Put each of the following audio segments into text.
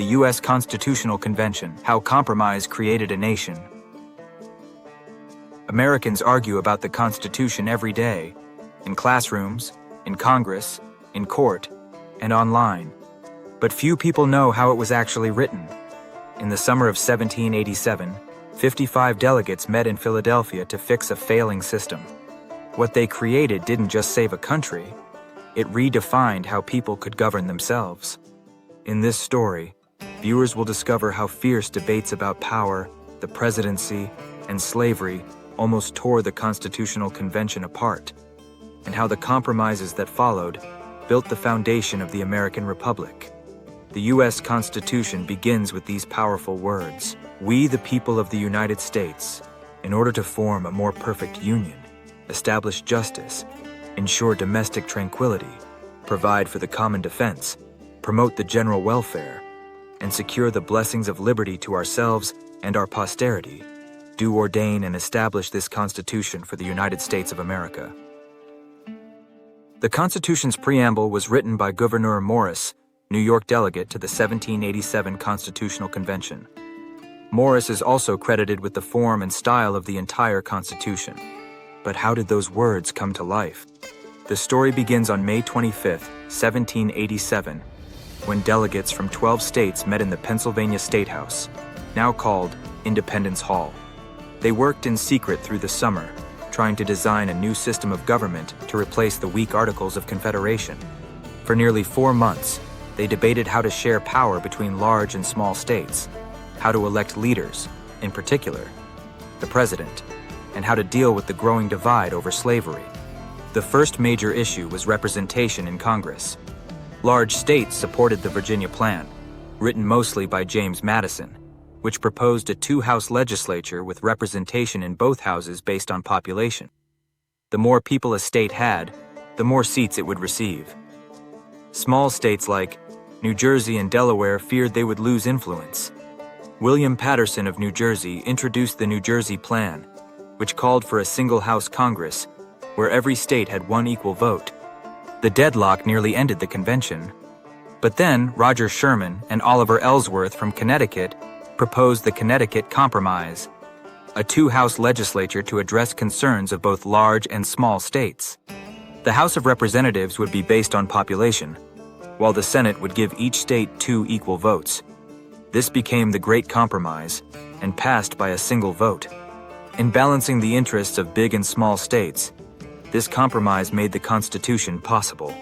the U.S. Constitutional Convention, How Compromise Created a Nation. Americans argue about the Constitution every day, in classrooms, in Congress, in court, and online. But few people know how it was actually written. In the summer of 1787, 55 delegates met in Philadelphia to fix a failing system. What they created didn't just save a country, it redefined how people could govern themselves. In this story, viewers will discover how fierce debates about power, the presidency, and slavery almost tore the Constitutional Convention apart, and how the compromises that followed built the foundation of the American Republic. The U.S. Constitution begins with these powerful words: "We, the people of the United States, in order to form a more perfect union, establish justice, ensure domestic tranquility, provide for the common defense, promote the general welfare, and secure the blessings of liberty to ourselves and our posterity, do ordain and establish this Constitution for the United States of America." The Constitution's preamble was written by Gouverneur Morris, New York delegate to the 1787 Constitutional Convention. Morris is also credited with the form and style of the entire Constitution. But how did those words come to life? The story begins on May 25, 1787, when delegates from 12 states met in the Pennsylvania State House, now called Independence Hall. They worked in secret through the summer, trying to design a new system of government to replace the weak Articles of Confederation. For nearly 4 months, they debated how to share power between large and small states, how to elect leaders, in particular, the president, and how to deal with the growing divide over slavery. The first major issue was representation in Congress. Large states supported the Virginia Plan, written mostly by James Madison, which proposed a 2-house legislature with representation in both houses based on population. The more people a state had, the more seats it would receive. Small states like New Jersey and Delaware feared they would lose influence. William Paterson of New Jersey introduced the New Jersey Plan, which called for a single-house Congress, where every state had 1 equal vote. The deadlock nearly ended the convention. But then Roger Sherman and Oliver Ellsworth from Connecticut proposed the Connecticut Compromise, a 2-house legislature to address concerns of both large and small states. The House of Representatives would be based on population, while the Senate would give each state 2 equal votes. This became the Great Compromise and passed by a single vote. In balancing the interests of big and small states, this compromise made the Constitution possible.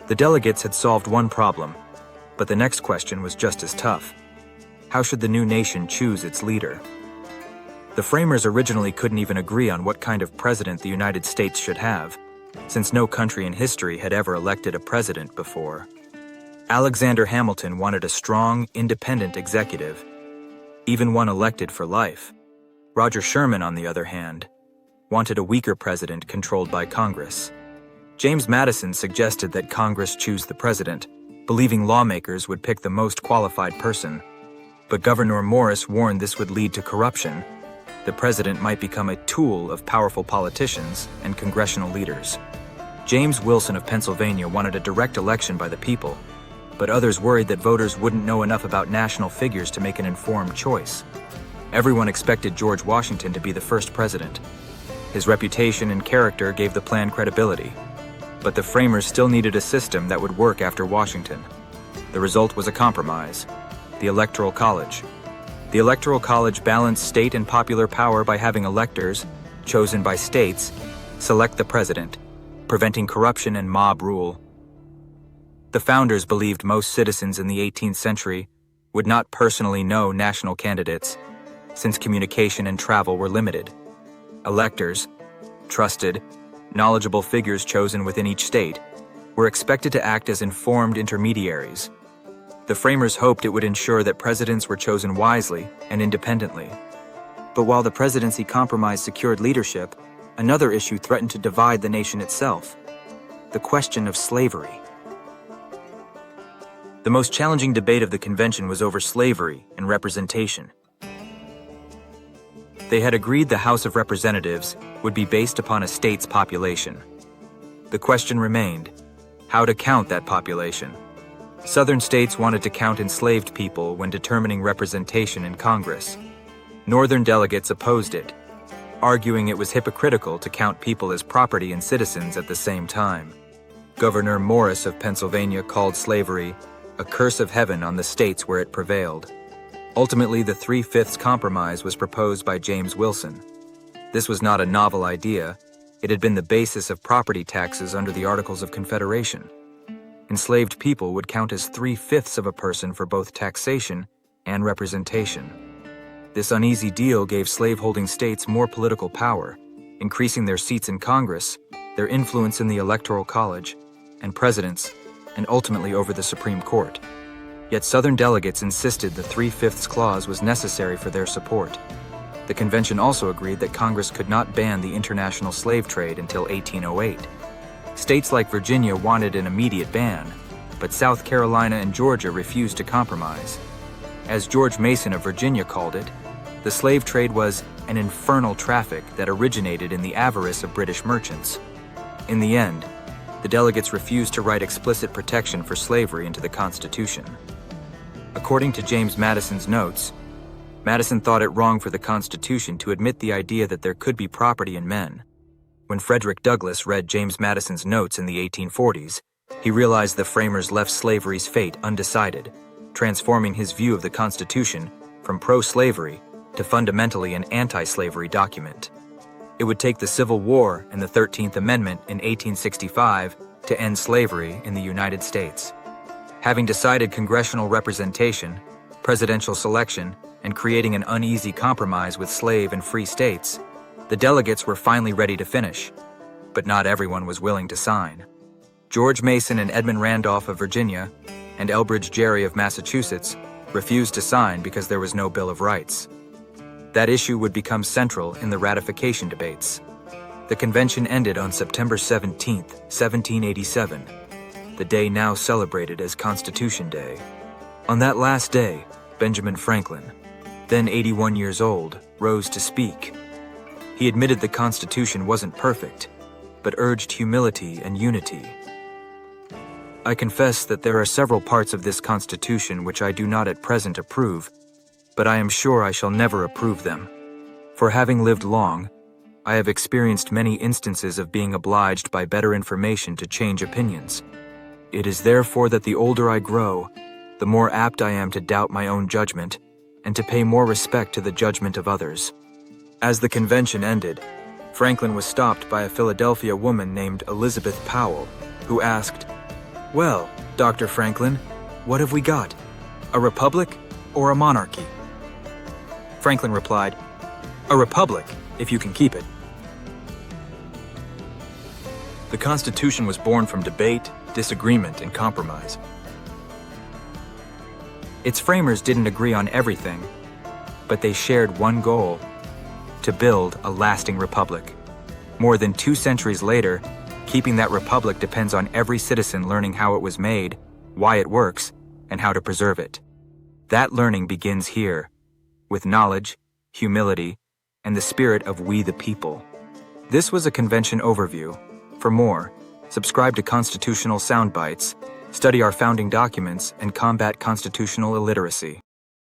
The delegates had solved one problem, but the next question was just as tough. How should the new nation choose its leader? The framers originally couldn't even agree on what kind of president the United States should have, since no country in history had ever elected a president before. Alexander Hamilton wanted a strong, independent executive, even one elected for life. Roger Sherman, on the other hand, wanted a weaker president controlled by Congress. James Madison suggested that Congress choose the president, believing lawmakers would pick the most qualified person. But Gouverneur Morris warned this would lead to corruption. The president might become a tool of powerful politicians and congressional leaders. James Wilson of Pennsylvania wanted a direct election by the people, but others worried that voters wouldn't know enough about national figures to make an informed choice. Everyone expected George Washington to be the first president. His reputation and character gave the plan credibility, but the framers still needed a system that would work after Washington. The result was a compromise: the Electoral College. The Electoral College balanced state and popular power by having electors, chosen by states, select the president, preventing corruption and mob rule. The founders believed most citizens in the 18th century would not personally know national candidates, since communication and travel were limited. Electors, trusted, knowledgeable figures chosen within each state, were expected to act as informed intermediaries. The framers hoped it would ensure that presidents were chosen wisely and independently. But while the Presidency Compromise secured leadership, another issue threatened to divide the nation itself: the question of slavery. The most challenging debate of the convention was over slavery and representation. They had agreed the House of Representatives would be based upon a state's population. The question remained, how to count that population. Southern states wanted to count enslaved people when determining representation in Congress. Northern delegates opposed it, arguing it was hypocritical to count people as property and citizens at the same time. Gouverneur Morris of Pennsylvania called slavery a curse of heaven on the states where it prevailed. Ultimately, the 3/5 compromise was proposed by James Wilson. This was not a novel idea. It had been the basis of property taxes under the Articles of Confederation. Enslaved people would count as 3/5 of a person for both taxation and representation. This uneasy deal gave slaveholding states more political power, increasing their seats in Congress, their influence in the Electoral College, and presidents, and ultimately over the Supreme Court. Yet Southern delegates insisted the 3/5 clause was necessary for their support. The convention also agreed that Congress could not ban the international slave trade until 1808. States like Virginia wanted an immediate ban, but South Carolina and Georgia refused to compromise. As George Mason of Virginia called it, the slave trade was an infernal traffic that originated in the avarice of British merchants. In the end, the delegates refused to write explicit protection for slavery into the Constitution. According to James Madison's notes, Madison thought it wrong for the Constitution to admit the idea that there could be property in men. When Frederick Douglass read James Madison's notes in the 1840s, he realized the framers left slavery's fate undecided, transforming his view of the Constitution from pro-slavery to fundamentally an anti-slavery document. It would take the Civil War and the 13th Amendment in 1865 to end slavery in the United States. Having decided congressional representation, presidential selection, and creating an uneasy compromise with slave and free states, the delegates were finally ready to finish, but not everyone was willing to sign. George Mason and Edmund Randolph of Virginia and Elbridge Gerry of Massachusetts refused to sign because there was no Bill of Rights. That issue would become central in the ratification debates. The convention ended on September 17, 1787, the day now celebrated as Constitution Day. On that last day, Benjamin Franklin, then 81 years old, rose to speak. He admitted the Constitution wasn't perfect, but urged humility and unity. I confess that there are several parts of this Constitution which I do not at present approve, but I am sure I shall never approve them. For having lived long, I have experienced many instances of being obliged by better information to change opinions. It is therefore that the older I grow, the more apt I am to doubt my own judgment and to pay more respect to the judgment of others. As the convention ended, Franklin was stopped by a Philadelphia woman named Elizabeth Powell, who asked, "Well, Dr. Franklin, what have we got? A republic or a monarchy?" Franklin replied, "A republic, if you can keep it." The Constitution was born from debate, disagreement, and compromise. Its framers didn't agree on everything, but they shared one goal: to build a lasting republic. More than 2 centuries later, keeping that republic depends on every citizen learning how it was made, why it works, and how to preserve it. That learning begins here, with knowledge, humility, and the spirit of we the people. This was a convention overview. For more, subscribe to Constitutional Soundbites, study our founding documents, and combat constitutional illiteracy.